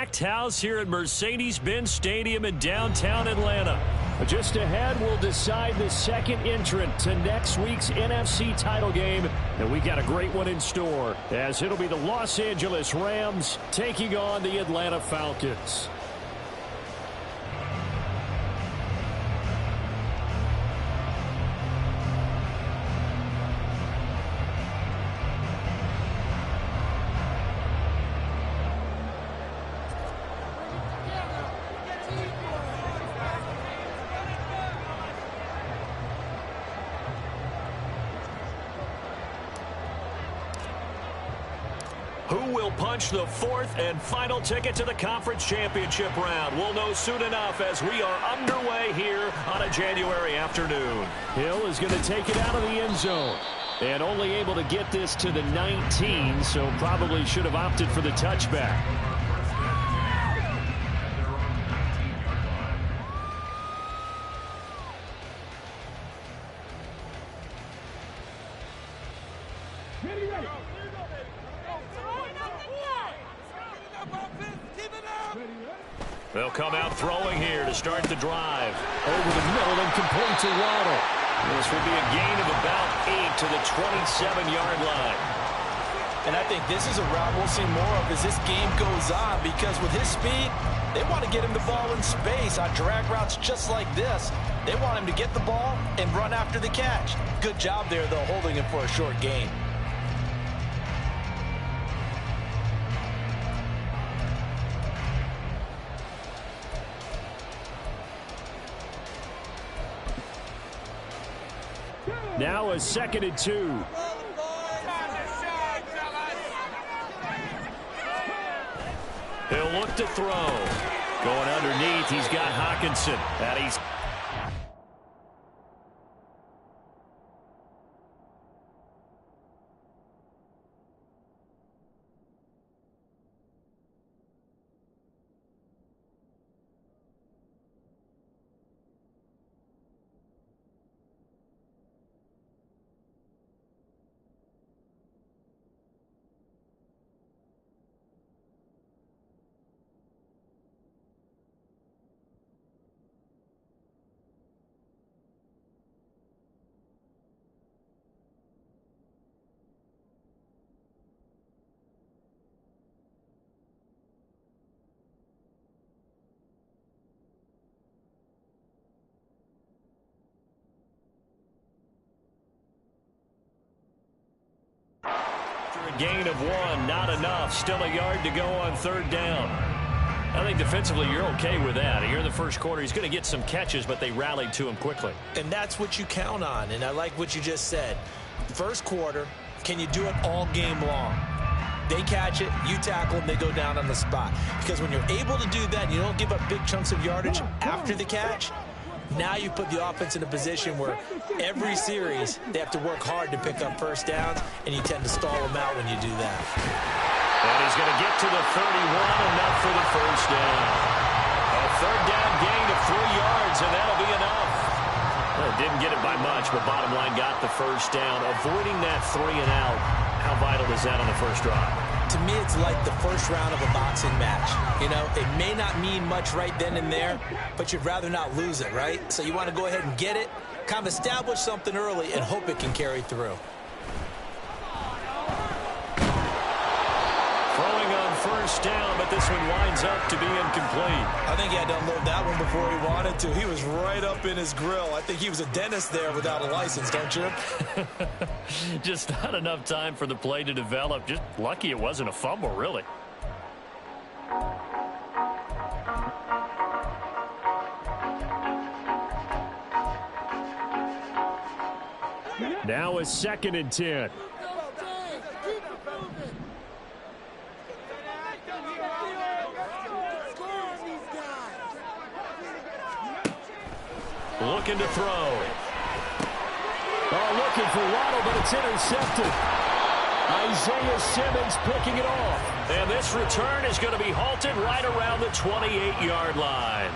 packed house here at Mercedes-Benz Stadium in downtown Atlanta. Just ahead, we'll decide the second entrant to next week's NFC title game. And we got a great one in store, as it'll be the Los Angeles Rams taking on the Atlanta Falcons. Who will punch the fourth and final ticket to the conference championship round? We'll know soon enough as we are underway here on a January afternoon. Hill is going to take it out of the end zone. And only able to get this to the 19, so probably should have opted for the touchback. They'll come out throwing here to start the drive. Over the middle and complete to Waddle. This will be a gain of about 8 to the 27-yard line. And I think this is a route we'll see more of as this game goes on, because with his speed, they want to get him the ball in space on drag routes just like this. They want him to get the ball and run after the catch. Good job there, though, holding him for a short gain. Now a 2nd and 2. He'll look to throw. Going underneath, he's got Hockenson. And he's... A gain of 1, not enough. Still a yard to go on 3rd down. I think defensively you're okay with that. Here in the first quarter, he's going to get some catches, but they rallied to him quickly. And that's what you count on, and I like what you just said. First quarter, can you do it all game long? They catch it, you tackle them, they go down on the spot. Because when you're able to do that, and you don't give up big chunks of yardage after the catch, now you put the offense in a position where every series they have to work hard to pick up first downs, and you tend to stall them out when you do that. And he's going to get to the 31, enough for the first down. A 3rd down gain of 3 yards, and that'll be enough. Well, didn't get it by much, but bottom line got the first down. Avoiding that 3 and out, how vital is that on the first drive? To me, it's like the first round of a boxing match. You know, it may not mean much right then and there, but you'd rather not lose it, right? So you want to go ahead and get it, kind of establish something early, and hope it can carry through. Throwing on first down, but this one winds up to be incomplete. I think he had to unload that one before he wanted to. He was right up in his grill. I think he was a dentist there without a license, don't you? Just not enough time for the play to develop. Just lucky it wasn't a fumble, really. Now a 2nd and 10. Looking to throw. Looking for Waddle, but it's intercepted. Isaiah Simmons picking it off. And this return is going to be halted right around the 28-yard line.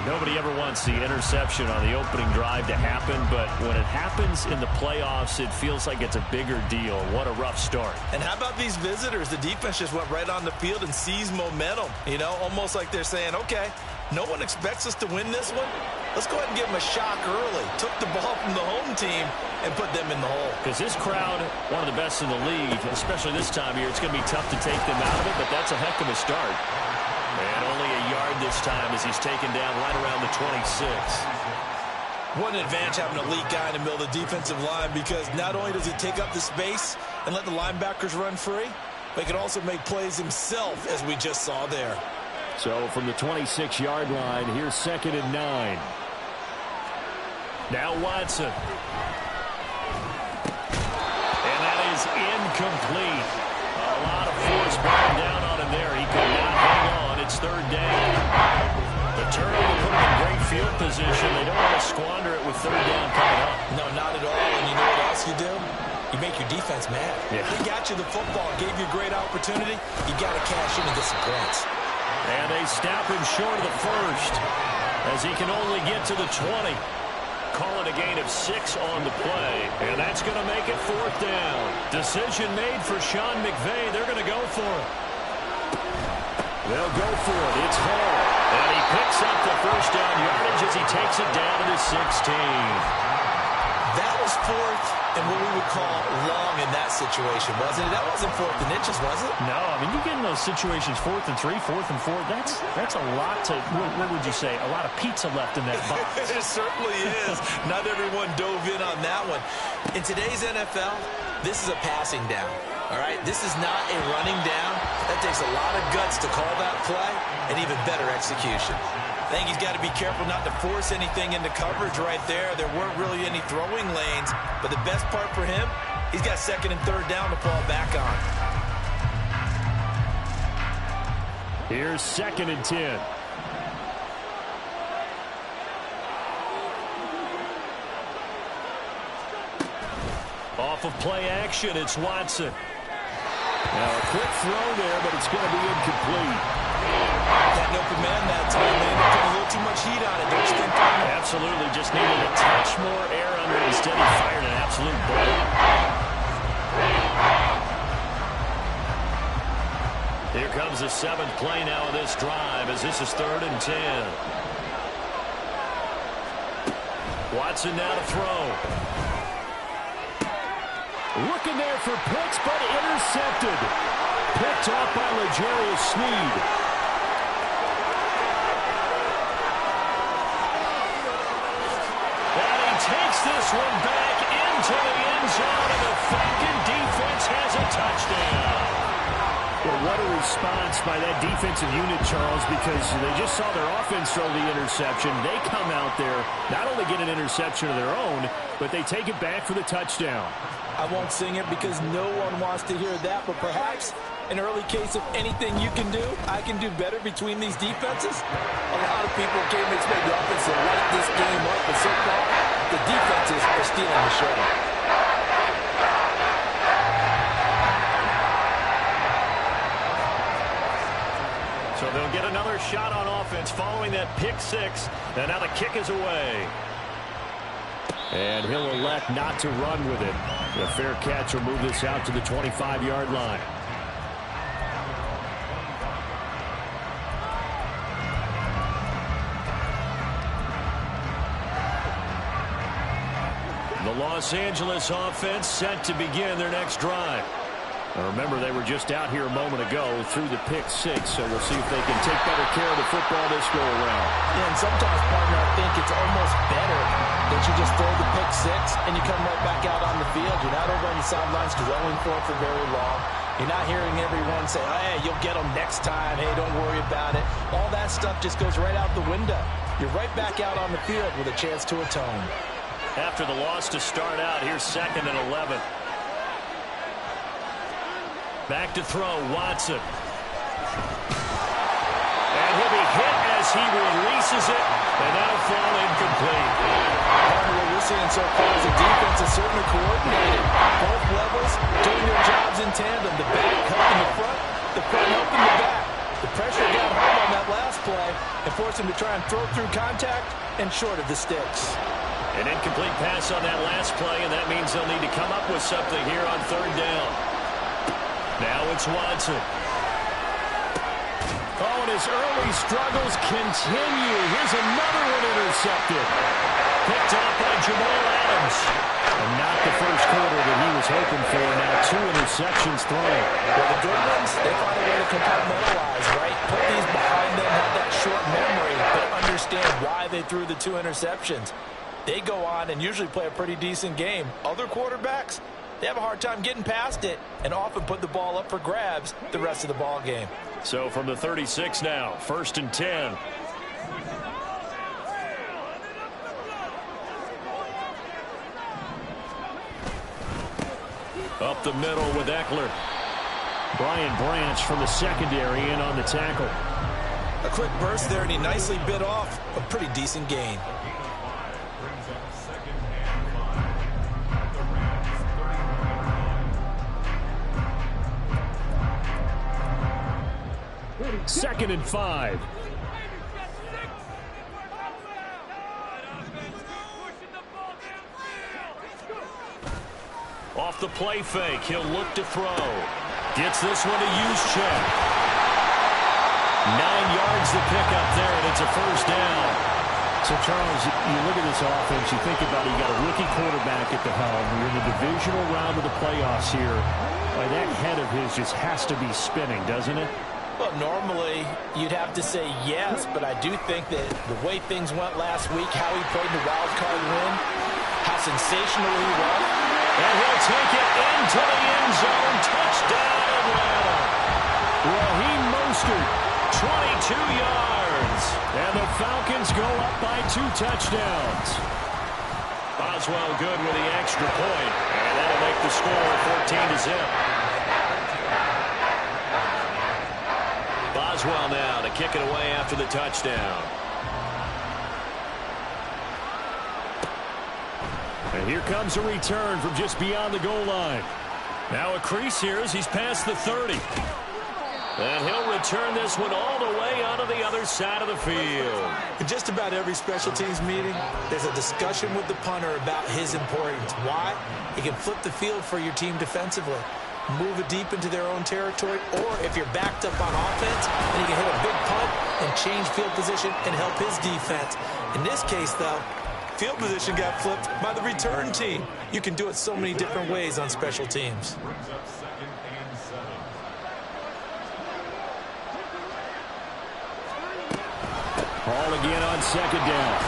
Nobody ever wants the interception on the opening drive to happen, but when it happens in the playoffs, it feels like it's a bigger deal. What a rough start. And how about these visitors? The defense just went right on the field and seized momentum, you know, almost like they're saying, okay, no one expects us to win this one. Let's go ahead and give them a shock early. Took the ball from the home team and put them in the hole. Because this crowd, one of the best in the league, especially this time of year, it's going to be tough to take them out of it, but that's a heck of a start. And only a yard this time as he's taken down right around the 26. What an advantage having an elite guy in the middle of the defensive line, because not only does he take up the space and let the linebackers run free, but he can also make plays himself, as we just saw there. So from the 26-yard line, here's 2nd and 9. Now Watson. And that is incomplete. A lot of force bearing down on him there. He could not hang on. It's 3rd down. The turnover put him in great field position. They don't want to squander it with 3rd down coming up. No, not at all. And you know what else you do? You make your defense mad. Yeah. He got you the football, gave you a great opportunity. You got to cash in and get some points. And they snap him short of the first as he can only get to the 20. Call it a gain of 6 on the play. And that's going to make it 4th down. Decision made for Sean McVay. They're going to go for it. They'll go for it. It's Hall. And he picks up the first down yardage as he takes it down to the 16. That was 4th and what we would call long in that situation, wasn't it? That wasn't 4th and inches, was it? No, I mean, you get in those situations 4th and 3, 4th and 4. That's a lot to, what would you say, a lot of pizza left in that box. It certainly is. Not everyone dove in on that one. In today's NFL, this is a passing down. All right, this is not a running down. That takes a lot of guts to call that play and even better execution. I think he's got to be careful not to force anything into coverage right there. There weren't really any throwing lanes, but the best part for him, he's got 2nd and 3rd down to fall back on. Here's 2nd and 10. Off of play action, it's Watson. Now a quick throw there, but it's going to be incomplete. That open man that time, they ended up putting a little too much heat on it. Don't you think, Tom? Absolutely, just needed a touch more air under it. Instead, he fired an absolute bullet. Here comes the 7th play now of this drive as this is 3rd and 10. Watson now to throw. Looking there for Pitts, but intercepted. Picked off by L'Jarius Sneed. And he takes this one back into the end zone, and the Falcon defense has a touchdown. Well, what a response by that defensive unit, Charles, because they just saw their offense throw the interception. They come out there, not only get an interception of their own, but they take it back for the touchdown. I won't sing it because no one wants to hear that, but perhaps an early case of anything you can do, I can do better between these defenses. A lot of people came to expect the offense to light this game up, but so far, the defenses are stealing the show. So they'll get another shot on offense following that pick 6, and now the kick is away. And he'll elect not to run with it. The fair catch will move this out to the 25-yard line. The Los Angeles offense set to begin their next drive. Now remember, they were just out here a moment ago through the pick 6, so we'll see if they can take better care of the football this go around. Yeah, and sometimes, partner, I think it's almost better that you just throw the pick 6 and you come right back out on the field. You're not over on the sidelines dwelling for it for very long. You're not hearing everyone say, oh, hey, you'll get them next time. Hey, don't worry about it. All that stuff just goes right out the window. You're right back out on the field with a chance to atone. After the loss to start out, here's 2nd and 11. Back to throw, Watson. And he'll be hit as he releases it, and that'll fall incomplete. What we're seeing so far is the defense is certainly coordinated. Both levels doing their jobs in tandem. The back helping the front helping the back. The pressure got home on that last play and force him to try and throw through contact and short of the sticks. An incomplete pass on that last play, and that means they'll need to come up with something here on third down. Now it's Watson. Oh, and his early struggles continue. Here's another one intercepted. Picked up by Jamal Adams. And not the first quarter that he was hoping for. Now 2 interceptions thrown. Well, the good ones, they find a way to compartmentalize, right? Put these behind them, have that short memory, but understand why they threw the 2 interceptions. They go on and usually play a pretty decent game. Other quarterbacks, they have a hard time getting past it and often put the ball up for grabs the rest of the ball game. So from the 36 now, 1st and 10. Up the middle with Eckler. Brian Branch from the secondary in on the tackle. A quick burst there, and he nicely bit off a pretty decent gain. Second and 5. Off the play fake, he'll look to throw. Gets this one to Juszczyk. 9 yards to pick up there, and it's a first down. So, Charles, you look at this offense, you think about it, you got a rookie quarterback at the helm. You're in the divisional round of the playoffs here. That head of his just has to be spinning, doesn't it? Well, normally you'd have to say yes, but I do think that the way things went last week, how he played the wild card win, how sensational he was. And he'll take it into the end zone. Touchdown, Atlanta. Raheem Mostert, 22 yards. And the Falcons go up by 2 touchdowns. Boswell good with the extra point. And that'll make the score 14-0. Boswell now to kick it away after the touchdown. And here comes a return from just beyond the goal line. Now a crease here as he's past the 30. And he'll return this one all the way onto the other side of the field. In just about every special teams meeting, there's a discussion with the punter about his importance. Why? He can flip the field for your team defensively, move it deep into their own territory, or if you're backed up on offense, then he can hit a big punt and change field position and help his defense. In this case, though, field position got flipped by the return team. You can do it so many different ways on special teams. Ball again on second down.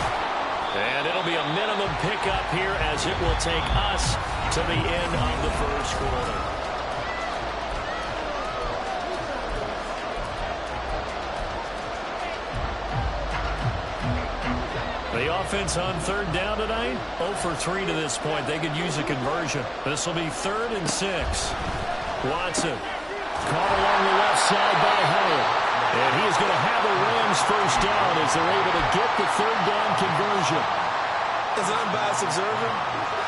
And it'll be a minimum pickup here as it will take us to the end of the first quarter. The offense on third down tonight, 0 for 3 to this point. They could use a conversion. This will be 3rd and 6. Watson caught along the left side by Howard. And he is going to have the Rams first down as they're able to get the 3rd down conversion. As an unbiased observer,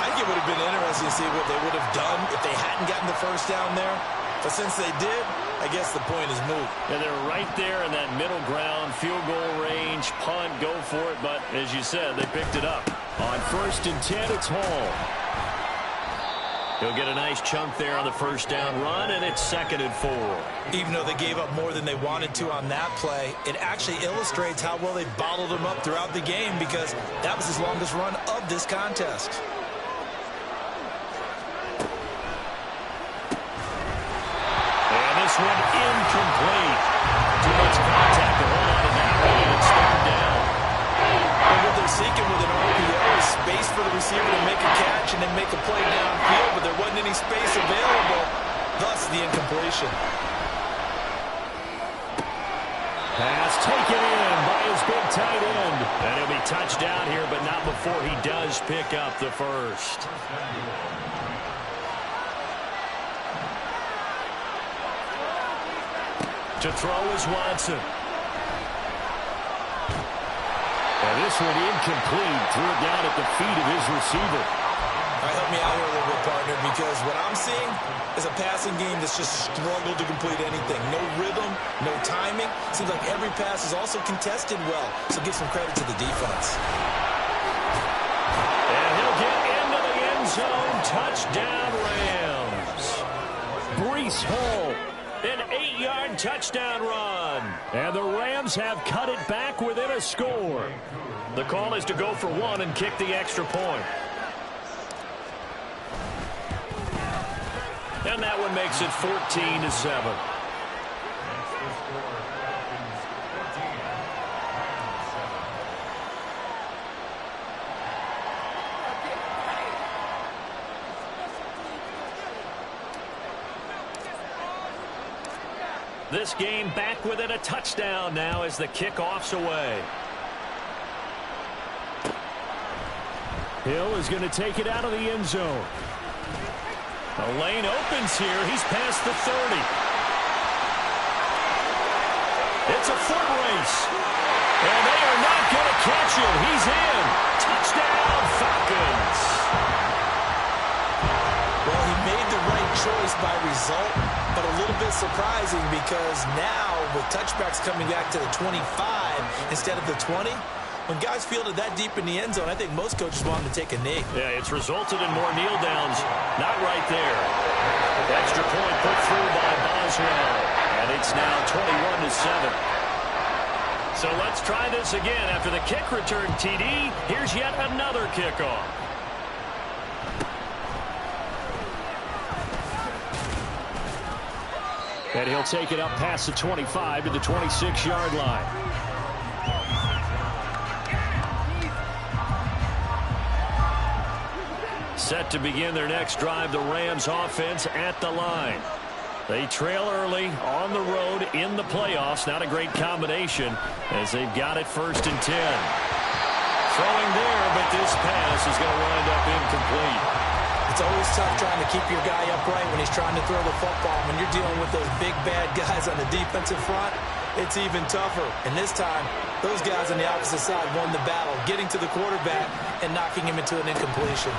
I think it would have been interesting to see what they would have done if they hadn't gotten the first down there. But since they did, I guess the point is moot. And they're right there in that middle ground, field goal range, punt, go for it. But as you said, they picked it up. On 1st and 10, it's Hall. He'll get a nice chunk there on the first down run, and it's 2nd and 4. Even though they gave up more than they wanted to on that play, it actually illustrates how well they bottled him up throughout the game because that was his longest run of this contest. And this one incomplete. Too much contact to hold on to that one, and it's 3rd down. And what they're seeking with an RPO is space for the receiver to make a catch and then make a play downfield, but there wasn't any space available, thus the incompletion. Pass taken in by his big tight end. And he'll be touched down here, but not before he does pick up the first. To throw is Watson. And this one incomplete. Threw it down at the feet of his receiver. All right, help me out here a little bit, partner, because what I'm seeing is a passing game that's just struggled to complete anything. No rhythm, no timing. Seems like every pass is also contested well, so give some credit to the defense. And he'll get into the end zone. Touchdown, Rams. Breece Hall, an 8-yard touchdown run. And the Rams have cut it back within a score. The call is to go for one and kick the extra point. And that one makes it 14-7. This game back within a touchdown now as the kickoff's away. Hill is going to take it out of the end zone. The lane opens here. He's past the 30. It's a foot race. And they are not going to catch him. He's in. Touchdown, Falcons. Well, he made the right choice by result, but a little bit surprising because now with touchbacks coming back to the 25 instead of the 20, when guys fielded that deep in the end zone, I think most coaches want them to take a knee. Yeah, it's resulted in more kneel downs. Not right there. Extra point put through by Boswell. And it's now 21-7. So let's try this again. After the kick return TD, here's yet another kickoff. And he'll take it up past the 25 to the 26-yard line. Set to begin their next drive, the Rams offense at the line. They trail early on the road in the playoffs. Not a great combination as they've got it 1st and 10. Throwing there, but this pass is going to wind up incomplete. It's always tough trying to keep your guy upright when he's trying to throw the football. When you're dealing with those big, bad guys on the defensive front, it's even tougher. And this time, those guys on the opposite side won the battle, getting to the quarterback and knocking him into an incompletion.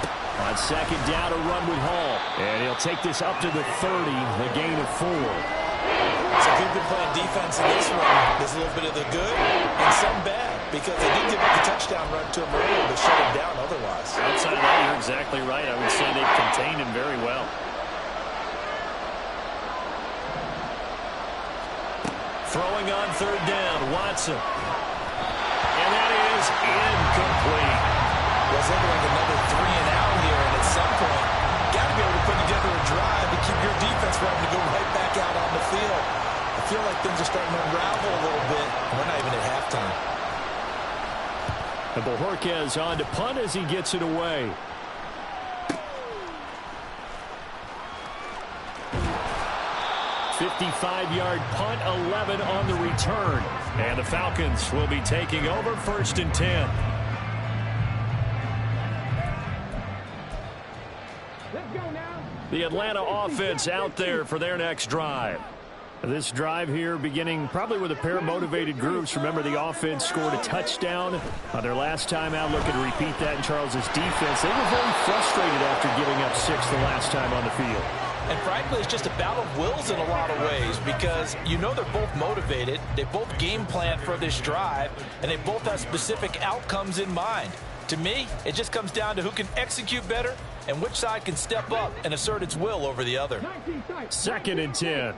On 2nd down, a run with Hall. And he'll take this up to the 30, the gain of 4. So if you've been playing defense in this one, there's a little bit of the good and some bad, because they did give up the touchdown run to him earlier, but shut him down otherwise. Outside of that, you're exactly right. I would say they've contained him very well. Throwing on 3rd down, Watson. And that is incomplete. Was looking like another 3 and out here, and at some point, got to be able to put together a drive to keep your defense from having to go right back out on the field. I feel like things are starting to unravel a little bit, and we're not even at halftime. And Bojorquez on to punt as he gets it away. "55-yard punt, 11 on the return. And the Falcons will be taking over 1st and 10. The Atlanta offense out there for their next drive. This drive here beginning probably with a pair of motivated groups. Remember, the offense scored a touchdown on their last time out. Looking to repeat that in Charles's defense. They were very frustrated after giving up 6 the last time on the field. And frankly, it's just a battle of wills in a lot of ways, because you know they're both motivated. They both game plan for this drive, and they both have specific outcomes in mind. To me, it just comes down to who can execute better and which side can step up and assert its will over the other. 2nd and 10.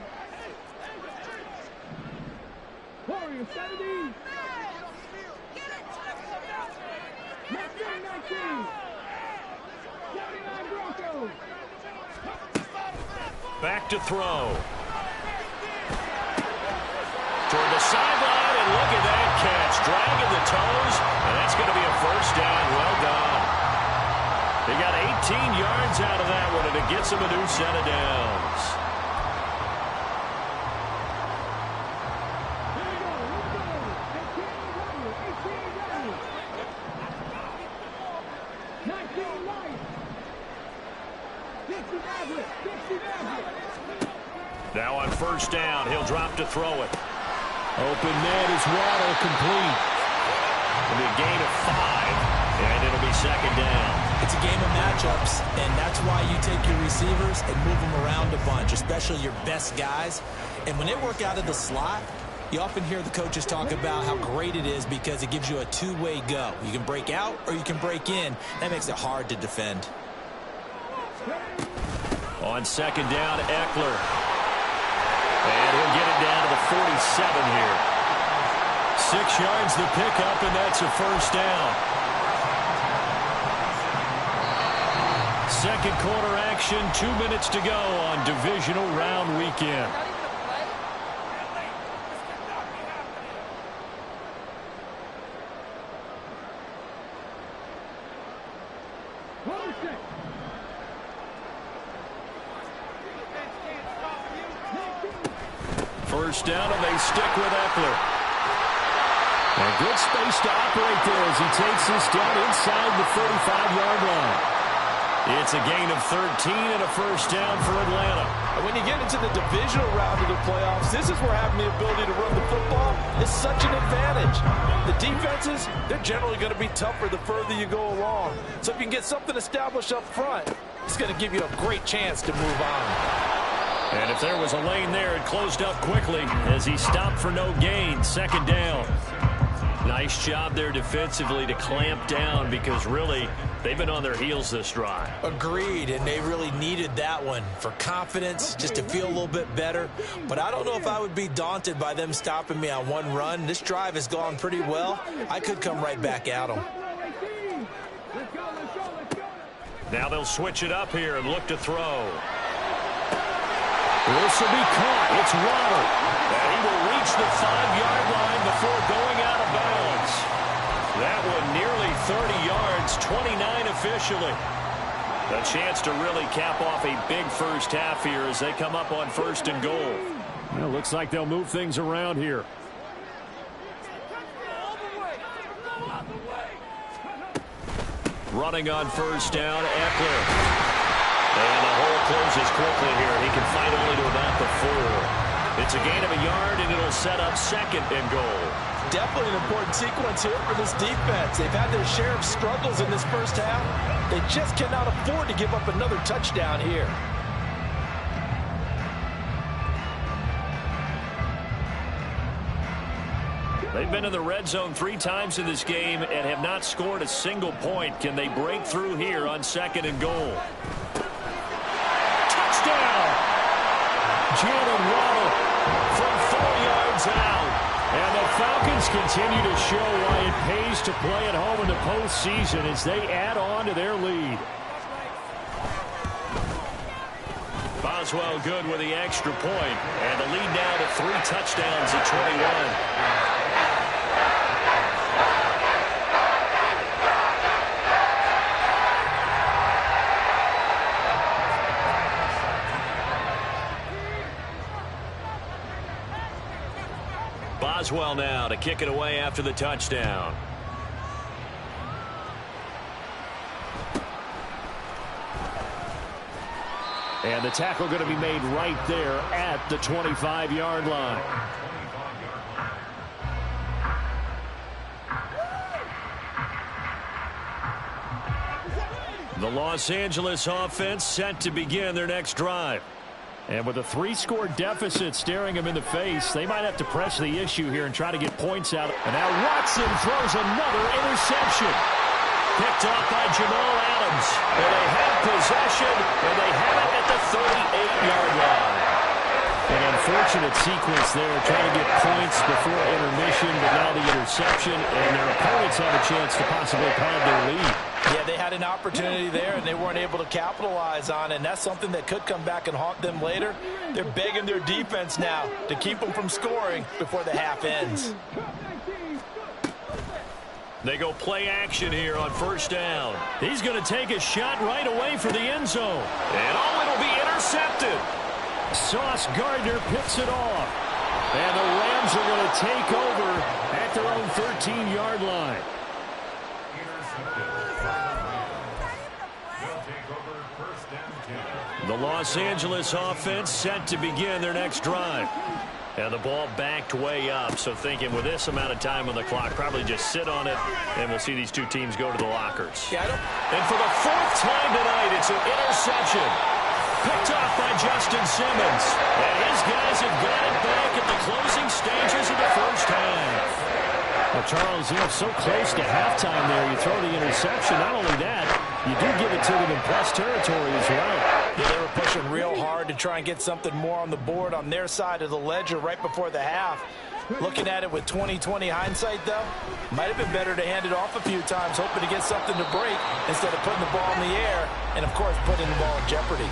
Back to throw. Toward the sideline, and look at that catch. Dragging the toes, and that's going to be a 1st down. Well done. They got 18 yards out of that one, and it gets them a new set of downs. Now on 1st down, he'll drop to throw it. Open man is Waddle, complete. It'll be a gain of 5, and it'll be second down. It's a game of matchups, and that's why you take your receivers and move them around a bunch, especially your best guys. And when they work out of the slot, you often hear the coaches talk about how great it is because it gives you a two-way go. You can break out or you can break in. That makes it hard to defend. On second down, Eckler. And he'll get it down to the 47 here. 6 yards the pickup, and that's a first down. Second quarter action, 2 minutes to go on divisional round weekend. First down, and they stick with Eckler. And good space to operate there as he takes this down inside the 35-yard line. It's a gain of 13 and a first down for Atlanta. And when you get into the divisional round of the playoffs, this is where having the ability to run the football is such an advantage. The defenses, they're generally going to be tougher the further you go along. So if you can get something established up front, it's going to give you a great chance to move on. And if there was a lane there, it closed up quickly as he stopped for no gain. Second down. Nice job there defensively to clamp down because really they've been on their heels this drive. Agreed, and they really needed that one for confidence, just to feel a little bit better. But I don't know if I would be daunted by them stopping me on one run. This drive has gone pretty well. I could come right back at them. Now they'll switch it up here and look to throw. This will be caught. It's Waddle. And he will reach the 5-yard line before going out of bounds. That one nearly 30 yards, 29 officially. A chance to really cap off a big first half here as they come up on first and goal. Well, looks like they'll move things around here. Running on first down, Eckler. And the hole closes quickly here. He can fight only to about the 4. It's a gain of a yard, and it'll set up second and goal. Definitely an important sequence here for this defense. They've had their share of struggles in this first half. They just cannot afford to give up another touchdown here. They've been in the red zone 3 times in this game and have not scored a single point. Can they break through here on second and goal? Touchdown! Jalen Waddle from 4 yards out. And the Falcons continue to show why it pays to play at home in the postseason as they add on to their lead. Boswell good with the extra point. And the lead now to 3 touchdowns at 21. Boswell now to kick it away after the touchdown. And the tackle going to be made right there at the 25-yard line. The Los Angeles offense set to begin their next drive. And with a 3-score deficit staring them in the face, they might have to press the issue here and try to get points out. And now Watson throws another interception. Picked off by Jamal Adams. And they have possession, and they have it at the 38-yard line. An unfortunate sequence there, trying to get points before intermission, but now the interception, and their opponents have a chance to possibly pad their lead. Yeah, they had an opportunity there, and they weren't able to capitalize on it, and that's something that could come back and haunt them later. They're begging their defense now to keep them from scoring before the half ends. They go play action here on first down. He's going to take a shot right away for the end zone. And it'll be intercepted. Sauce Gardner picks it off. And the Rams are going to take over at their own 13-yard line. The Los Angeles offense set to begin their next drive. And the ball backed way up, so thinking with this amount of time on the clock, probably just sit on it, and we'll see these two teams go to the lockers. Yeah, and for the fourth time tonight, it's an interception. Picked off by Justin Simmons. And his guys have got it back at the closing stages of the first half. Well, Charles, so close to halftime there, you throw the interception. Not only that, you do give it to them in plus territory as well. Yeah, they were pushing real hard to try and get something more on the board on their side of the ledger right before the half. Looking at it with 20/20 hindsight, though, might have been better to hand it off a few times, hoping to get something to break instead of putting the ball in the air and, of course, putting the ball in jeopardy.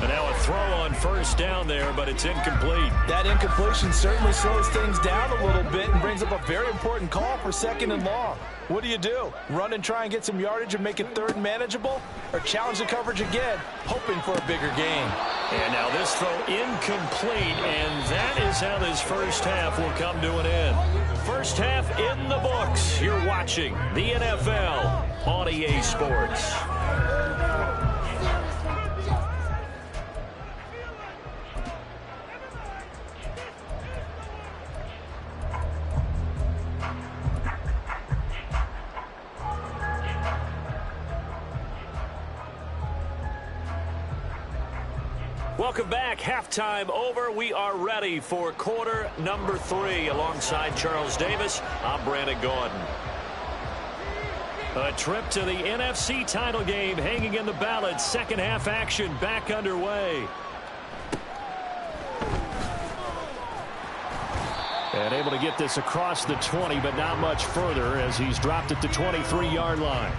And now a throw on first down there, but it's incomplete. That incompletion certainly slows things down a little bit and brings up a very important call for 2nd and long. What do? Run and try and get some yardage and make it 3rd and manageable? Or challenge the coverage again, hoping for a bigger gain? And now this throw incomplete, and that is how this first half will come to an end. First half in the books. You're watching the NFL on EA Sports. Welcome back. Halftime over. We are ready for quarter number 3. Alongside Charles Davis, I'm Brandon Gordon. A trip to the NFC title game hanging in the balance. Second half action back underway. And able to get this across the 20, but not much further as he's dropped at the 23-yard line.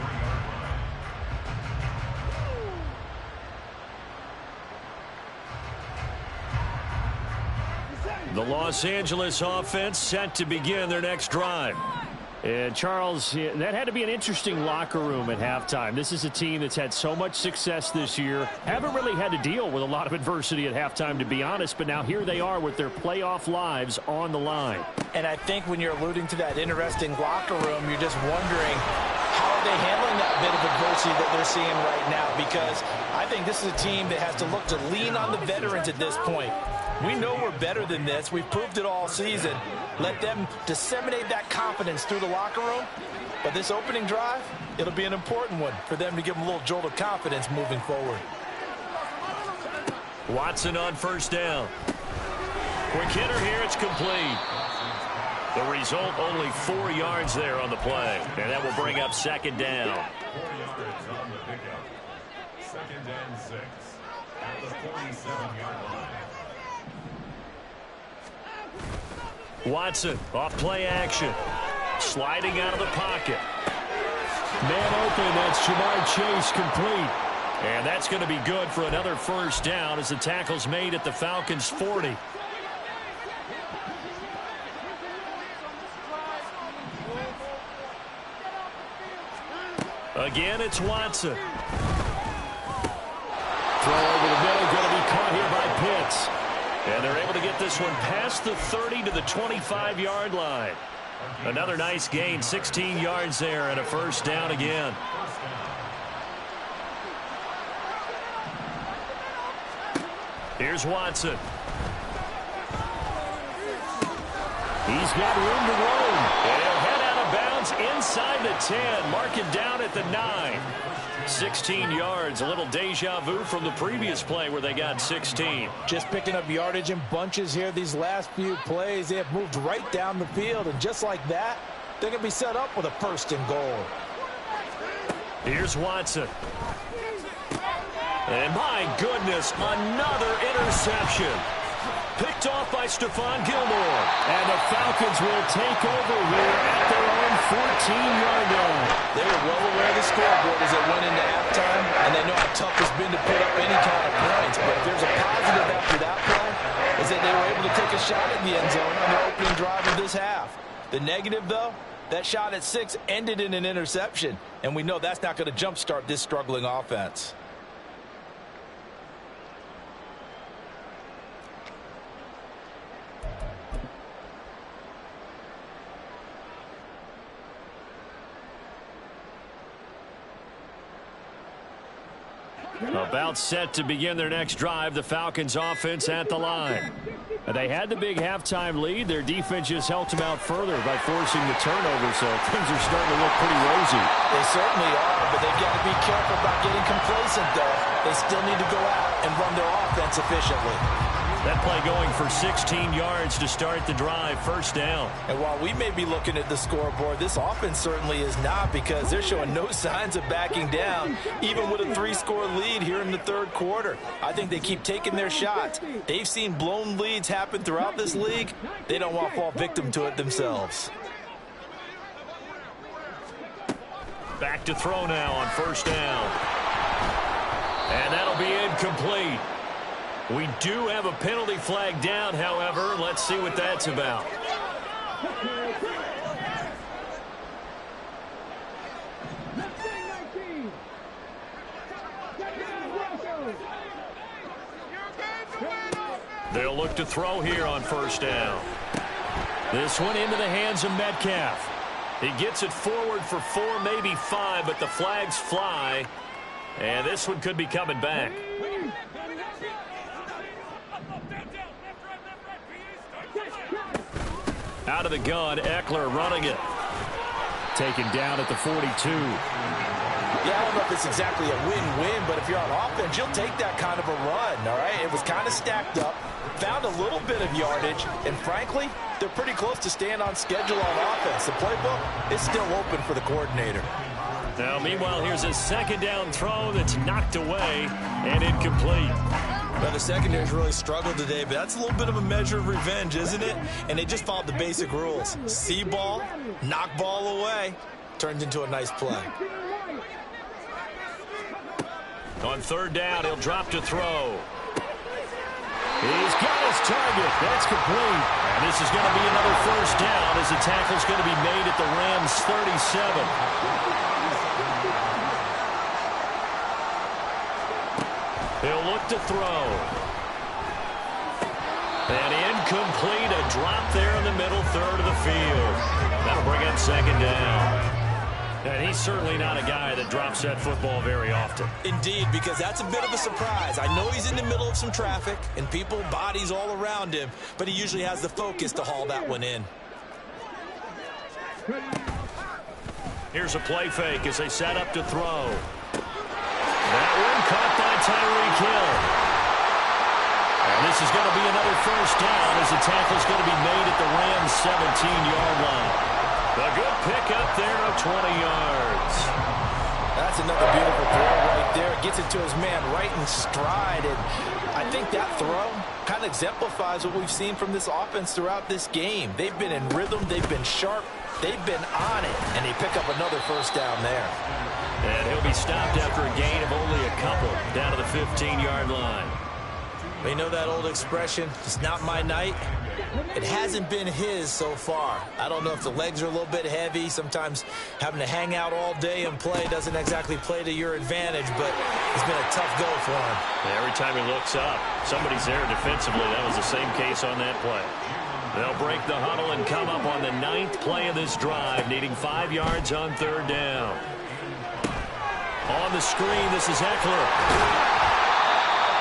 The Los Angeles offense set to begin their next drive. And Charles, that had to be an interesting locker room at halftime. This is a team that's had so much success this year. Haven't really had to deal with a lot of adversity at halftime, to be honest. But now here they are with their playoff lives on the line. And I think when you're alluding to that interesting locker room, you're just wondering how are they handling that bit of adversity that they're seeing right now. Because I think this is a team that has to look to lean on the veterans at this point. We know we're better than this. We've proved it all season. Let them disseminate that confidence through the locker room. But this opening drive, it'll be an important one for them to give them a little jolt of confidence moving forward. Watson on first down. Quick hitter here, it's complete. The result, only 4 yards there on the play. And that will bring up second down. 4 yards on the pickup. 2nd and 6 at the 47-yard line. Watson off play action. Sliding out of the pocket. Man open, that's Jamar Chase complete. And that's going to be good for another first down as the tackle's made at the Falcons' 40. Again, it's Watson. Throw over the middle, going to be caught here by Pitts. And they're able to get this one past the 30 to the 25-yard line. Another nice gain, 16 yards there, and a first down again. Here's Watson. He's got room to roam. And he'll head out of bounds inside the 10. Mark it down at the 9. 16 yards, a little deja vu from the previous play where they got 16. Just picking up yardage in bunches here these last few plays. They have moved right down the field, and just like that, they're going to be set up with a 1st and goal. Here's Watson. And my goodness, another interception. Picked off by Stephon Gilmore. And the Falcons will take over here at their own 14-yard line. They were well aware of the scoreboard as they went into halftime, and they know how tough it's been to put up any kind of points. But if there's a positive after that play, is that they were able to take a shot at the end zone on their opening drive of this half. The negative, though, that shot at 6 ended in an interception, and we know that's not going to jumpstart this struggling offense. About set to begin their next drive, the Falcons offense at the line. They had the big halftime lead. Their defense just helped them out further by forcing the turnover, so things are starting to look pretty rosy. They certainly are, but they've got to be careful about getting complacent, though. They still need to go out and run their offense efficiently. That play going for 16 yards to start the drive, first down. And while we may be looking at the scoreboard, this offense certainly is not, because they're showing no signs of backing down, even with a 3-score lead here in the third quarter. I think they keep taking their shots. They've seen blown leads happen throughout this league. They don't want to fall victim to it themselves. Back to throw now on first down. And that'll be incomplete. We do have a penalty flag down, however. Let's see what that's about. They'll look to throw here on first down. This one into the hands of Metcalf. He gets it forward for 4, maybe 5, but the flags fly. And this one could be coming back. Out of the gun, Eckler running it. Taken down at the 42. Yeah, I don't know if it's exactly a win-win, but if you're on offense, you'll take that kind of a run, all right? It was kind of stacked up, found a little bit of yardage, and frankly, they're pretty close to staying on schedule on offense. The playbook is still open for the coordinator. Now, meanwhile, here's a second down throw that's knocked away and incomplete. Well, the secondary's really struggled today, but that's a little bit of a measure of revenge, isn't it? And they just followed the basic rules. See ball, knock ball away, turns into a nice play. On third down, he'll drop to throw. He's got his target. That's complete. And this is going to be another first down as the tackle's going to be made at the Rams' 37. He'll look to throw. And incomplete, a drop there in the middle third of the field. That'll bring up second down. And he's certainly not a guy that drops that football very often. Indeed, because that's a bit of a surprise. I know he's in the middle of some traffic and people, bodies all around him, but he usually has the focus to haul that one in. Here's a play fake as they set up to throw. That one caught by Tyreek Hill. And this is going to be another first down as the tackle's going to be made at the Rams' 17-yard line. A good pickup there of 20 yards. That's another beautiful throw right there. Gets it to his man right in stride. And I think that throw kind of exemplifies what we've seen from this offense throughout this game. They've been in rhythm. They've been sharp. They've been on it. And they pick up another first down there. And he'll be stopped after a gain of only a couple down to the 15-yard line. We know that old expression, it's not my night. It hasn't been his so far. I don't know if the legs are a little bit heavy. Sometimes having to hang out all day and play doesn't exactly play to your advantage, but it's been a tough go for him. Every time he looks up, somebody's there defensively. That was the same case on that play. They'll break the huddle and come up on the 9th play of this drive, needing 5 yards on third down. On the screen, this is Eckler.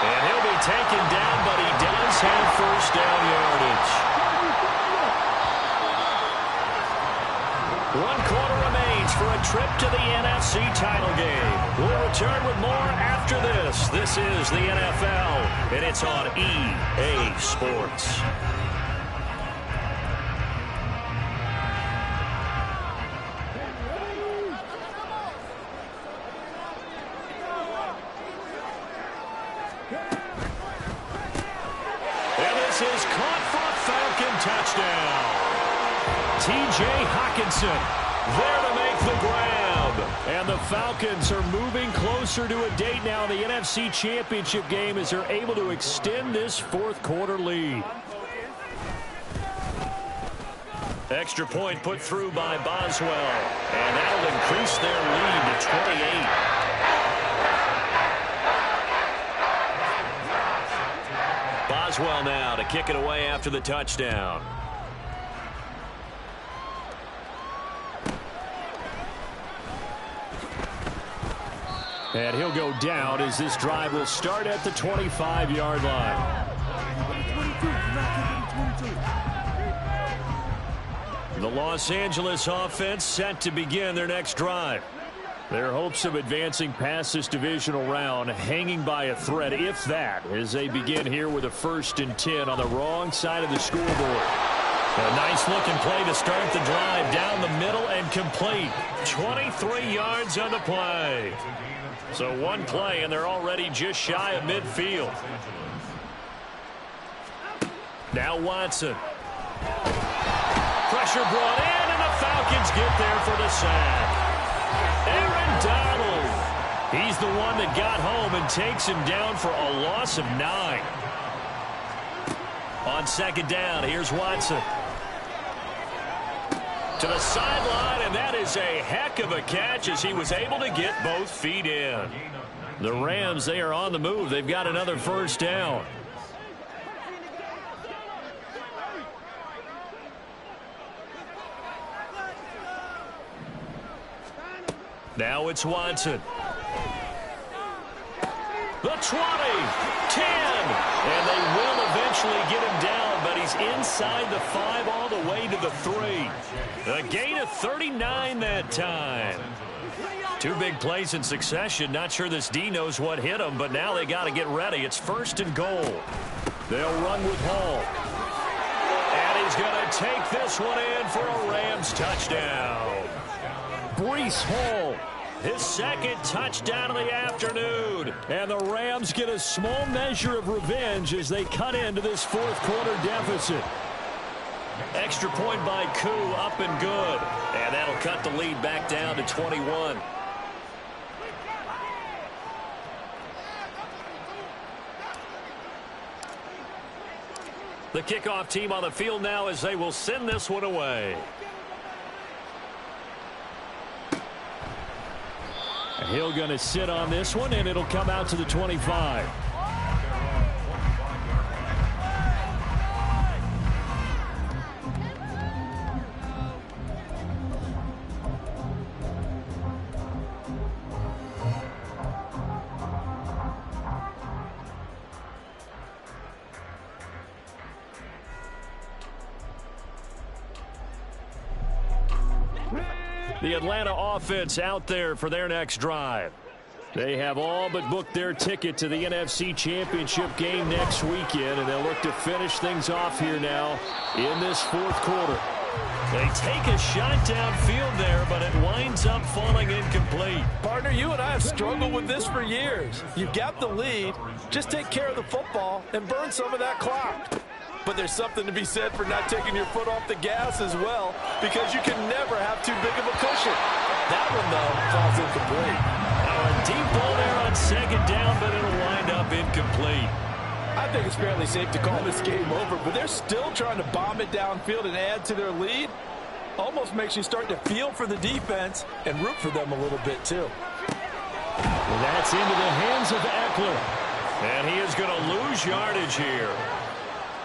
And he'll be taken down, but he does have first down yardage. 1 quarter remains for a trip to the NFC title game. We'll return with more after this. This is the NFL, and it's on EA Sports. Is caught for a Falcon touchdown. T.J. Hockenson there to make the grab. And the Falcons are moving closer to a date now in the NFC Championship game as they're able to extend this 4th quarter lead. Extra point put through by Boswell. And that'll increase their lead to 28. Boswell now to kick it away after the touchdown. And he'll go down as this drive will start at the 25-yard line. The Los Angeles offense set to begin their next drive. Their hopes of advancing past this divisional round hanging by a thread, if that, as they begin here with a 1st and 10 on the wrong side of the scoreboard. A nice-looking play to start the drive down the middle and complete. 23 yards on the play. So one play, and they're already just shy of midfield. Now Watson. Pressure brought in, and the Falcons get there for the sack. Aaron Donald. He's the one that got home and takes him down for a loss of 9. On 2nd down, here's Watson. To the sideline, and that is a heck of a catch as he was able to get both feet in. The Rams, they are on the move. They've got another 1st down. Now it's Watson. The 20, 10, and they will eventually get him down, but he's inside the 5 all the way to the 3. A gain of 39 that time. 2 big plays in succession. Not sure this D knows what hit him, but now they got to get ready. It's 1st and goal. They'll run with Hall. And he's going to take this one in for a Rams touchdown. Breece Hall, his 2nd touchdown of the afternoon. And the Rams get a small measure of revenge as they cut into this 4th quarter deficit. Extra point by Koo, up and good. And that'll cut the lead back down to 21. The kickoff team on the field now as they will send this one away. Hill going to sit on this one, and it'll come out to the 25. The Atlanta offense out there for their next drive. They have all but booked their ticket to the NFC Championship game next weekend, and they'll look to finish things off here now in this 4th quarter. They take a shot downfield there, but it winds up falling incomplete. Partner, you and I have struggled with this for years. You've got the lead. Just take care of the football and burn some of that clock. But there's something to be said for not taking your foot off the gas as well, because you can never have too big of a cushion. That one, though, falls incomplete. Now a deep ball there on 2nd down, but it'll wind up incomplete. I think it's fairly safe to call this game over, but they're still trying to bomb it downfield and add to their lead. Almost makes you start to feel for the defense and root for them a little bit, too. Well, that's into the hands of Eckler. And he is going to lose yardage here.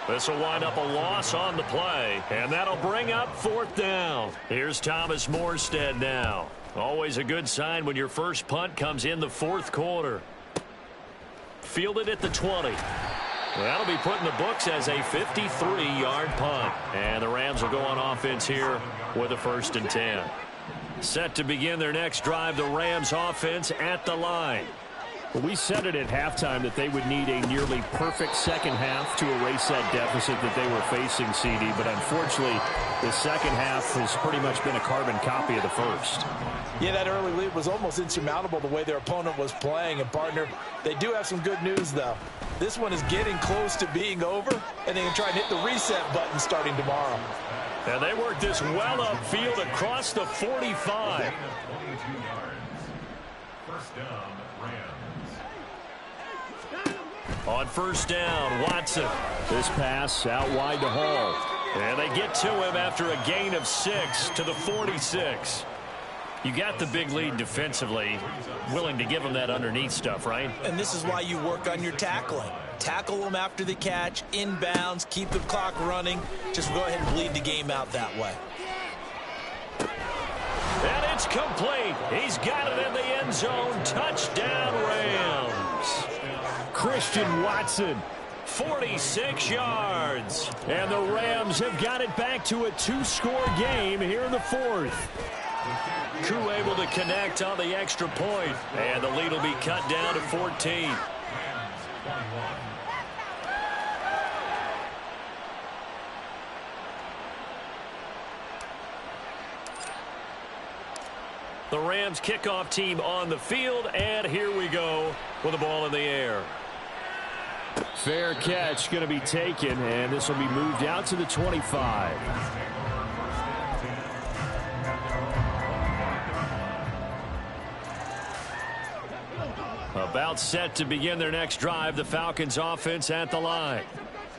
This will wind up a loss on the play, and that'll bring up 4th down. Here's Thomas Morstead now. Always a good sign when your first punt comes in the 4th quarter. Fielded at the 20. That'll be put in the books as a 53-yard punt. And the Rams will go on offense here with a 1st and 10. Set to begin their next drive, the Rams offense at the line. We said it at halftime that they would need a nearly perfect second half to erase that deficit that they were facing, CD. But unfortunately, the second half has pretty much been a carbon copy of the first. Yeah, that early lead was almost insurmountable the way their opponent was playing. And, partner, they do have some good news, though. This one is getting close to being over, and they can try and hit the reset button starting tomorrow. And they work this well upfield across the 45. On 1st down, Watson. This pass out wide to Hall. And they get to him after a gain of 6 to the 46. You got the big lead defensively. Willing to give him that underneath stuff, right? And this is why you work on your tackling. Tackle them after the catch, inbounds, keep the clock running. Just go ahead and bleed the game out that way. And It's complete. He's got it in the end zone. Touchdown, Rams. Christian Watson. 46 yards. And the Rams have got it back to a 2-score game here in the fourth. Koo able to connect on the extra point. And the lead will be cut down to 14. The Rams kickoff team on the field, and here we go with the ball in the air. Fair catch going to be taken, and this will be moved out to the 25. About set to begin their next drive, the Falcons offense at the line.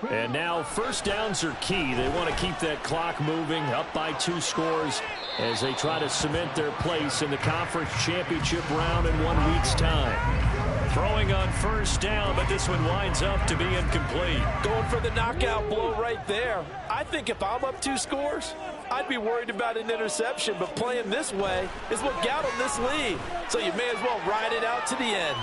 And now first downs are key. They want to keep that clock moving, up by 2 scores as they try to cement their place in the conference championship round in 1 week's time. Throwing on first down, but this one winds up to be incomplete. Going for the knockout blow right there. I think if I'm up 2 scores, I'd be worried about an interception, but playing this way is what got them this lead. So you may as well ride it out to the end.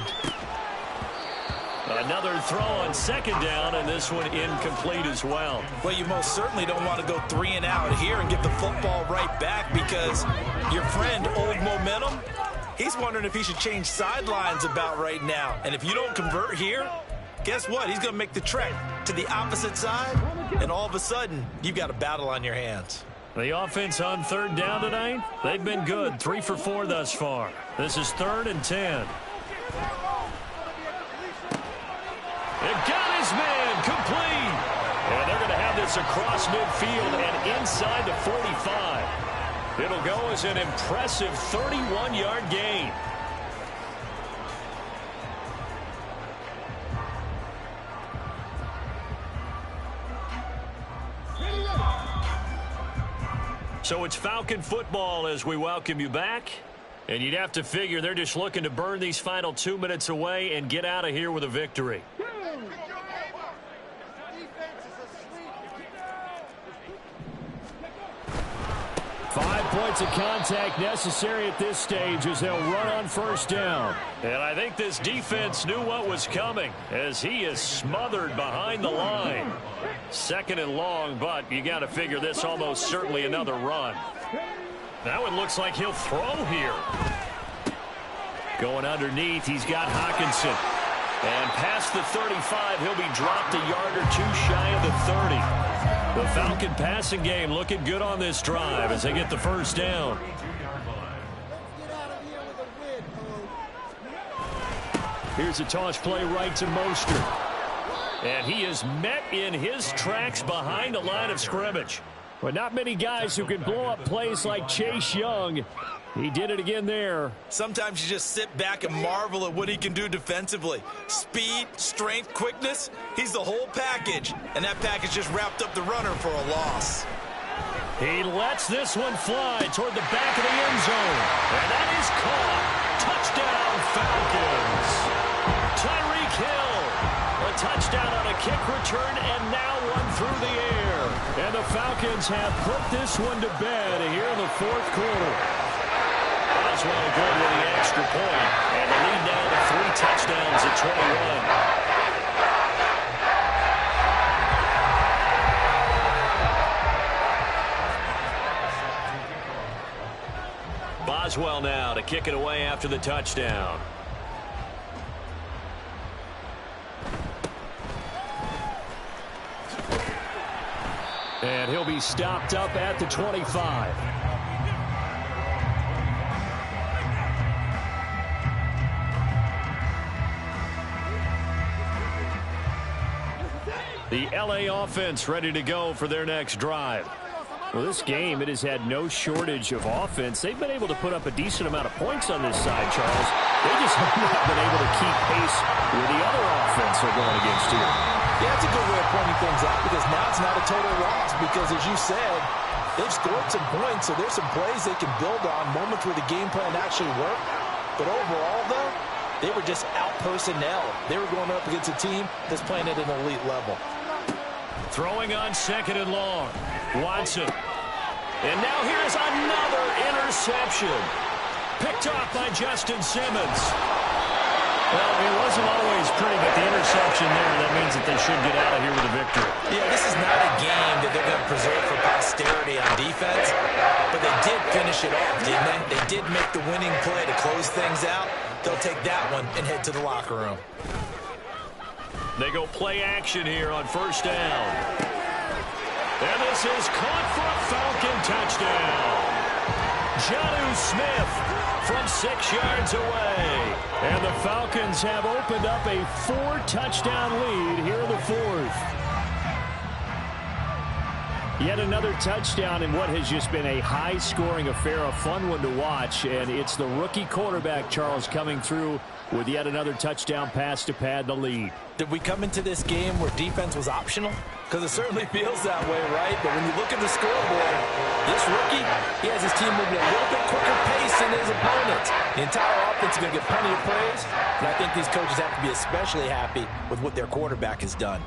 Another throw on second down, and this one incomplete as well. Well, you most certainly don't want to go 3 and out here and get the football right back, because your friend, Old Momentum, he's wondering if he should change sidelines about right now. And if you don't convert here, guess what? He's going to make the trek to the opposite side, and all of a sudden, you've got a battle on your hands. The offense on third down tonight, they've been good. 3 for 4 thus far. This is 3rd and 10. It got his man complete. And they're going to have this across midfield and inside the 45. It'll go as an impressive 31-yard gain. So it's Falcon football as we welcome you back. And you'd have to figure they're just looking to burn these final 2 minutes away and get out of here with a victory. 5 points of contact necessary at this stage as they'll run on first down. And I think this defense knew what was coming as he is smothered behind the line. 2nd and long, but you got to figure this almost certainly another run. That one looks like he'll throw here. Going underneath, he's got Hawkinson. And past the 35, he'll be dropped a yard or 2 shy of the 30. The Falcon passing game looking good on this drive as they get the first down. Here's a toss play right to Mostert. And he is met in his tracks behind the line of scrimmage. But not many guys who can blow up plays like Chase Young. He did it again there. Sometimes you just sit back and marvel at what he can do defensively. Speed, strength, quickness, he's the whole package. And that package just wrapped up the runner for a loss. He lets this one fly toward the back of the end zone. And that is caught. Touchdown, Falcons. Tyreek Hill. A touchdown on a kick return and now one through the air. And the Falcons have put this one to bed here in the 4th quarter. Boswell good with the extra point. And the lead now to 3 touchdowns at 21. Boswell now to kick it away after the touchdown. And he'll be stopped up at the 25. The LA offense ready to go for their next drive. Well, this game, it has had no shortage of offense. They've been able to put up a decent amount of points on this side, Charles. They just have not been able to keep pace with the other offense they're going against here. Yeah, that's a good way of pointing things out, because now it's not a total loss, because as you said, they've scored some points, so there's some plays they can build on, moments where the game plan actually worked. But overall, though, they were just out personnel. They were going up against a team that's playing at an elite level. Throwing on 2nd and long. 'Watson. And now here's another interception. Picked off by Justin Simmons. Well, it wasn't always pretty, but the interception there, that means that they should get out of here with a victory. Yeah, this is not a game that they're going to preserve for posterity on defense, but they did finish it off, didn't they? They did make the winning play to close things out. They'll take that one and head to the locker room. They go play action here on first down. And this is caught for a Falcon touchdown. Jonnu Smith from 6 yards away. And the Falcons have opened up a 4-touchdown lead here in the fourth. Yet another touchdown in what has just been a high-scoring affair, a fun one to watch. And it's the rookie quarterback, Charles, coming through with yet another touchdown pass to pad the lead. Did we come into this game where defense was optional? Because it certainly feels that way, right? But when you look at the scoreboard, this rookie, he has his team moving at a little bit quicker pace than his opponents. The entire offense is going to get plenty of praise, and I think these coaches have to be especially happy with what their quarterback has done.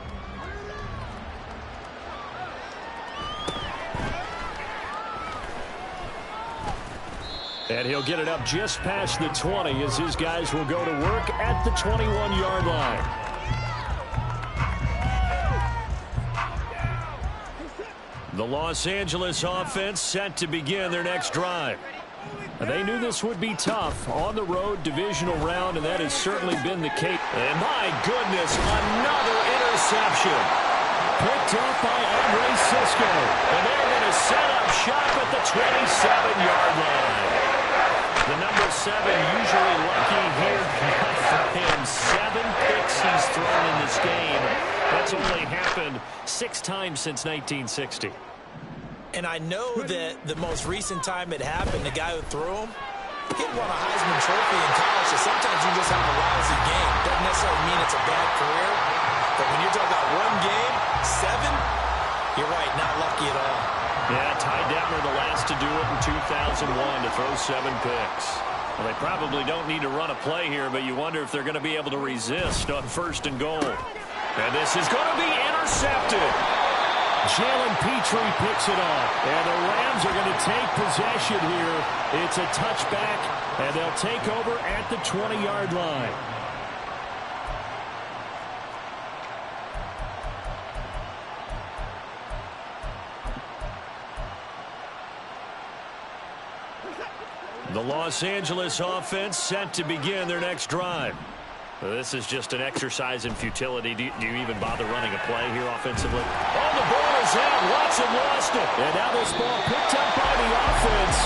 And he'll get it up just past the 20 as his guys will go to work at the 21-yard line. The Los Angeles offense set to begin their next drive. They knew this would be tough on the road divisional round, and that has certainly been the case. And my goodness, another interception. Picked up by Andre Cisco. And they're going to set up shop at the 27-yard line. The number 7 usually lucky here. For him, 7 picks he's thrown in this game. That's only happened 6 times since 1960. And I know that the most recent time it happened, the guy who threw him, he won a Heisman Trophy in college, so sometimes you just have a lousy game. Doesn't necessarily mean it's a bad career, but when you're talking about one game, 7, you're right, not lucky at all. Yeah, Ty Detmer the last to do it in 2001 to throw 7 picks. Well, they probably don't need to run a play here, but you wonder if they're going to be able to resist on 1st and goal. And this is going to be intercepted. Jalen Petrie picks it off. And the Rams are going to take possession here. It's a touchback, and they'll take over at the 20-yard line. The Los Angeles offense set to begin their next drive. This is just an exercise in futility. Do you even bother running a play here offensively? Oh, the ball is out. Watson lost it. And now this ball picked up by the offense.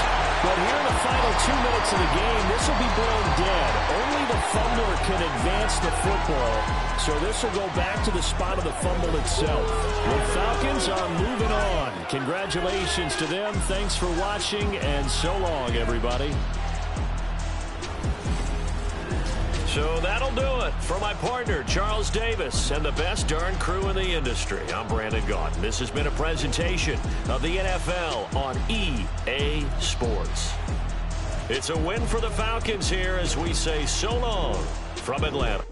But here in the final 2 minutes of the game, this will be blown dead. Only the fumbler can advance the football. So this will go back to the spot of the fumble itself. The Falcons are moving on. Congratulations to them. Thanks for watching, and so long, everybody. So that'll do it for my partner, Charles Davis, and the best darn crew in the industry. I'm Brandon Gaudin. This has been a presentation of the NFL on EA Sports. It's a win for the Falcons here as we say so long from Atlanta.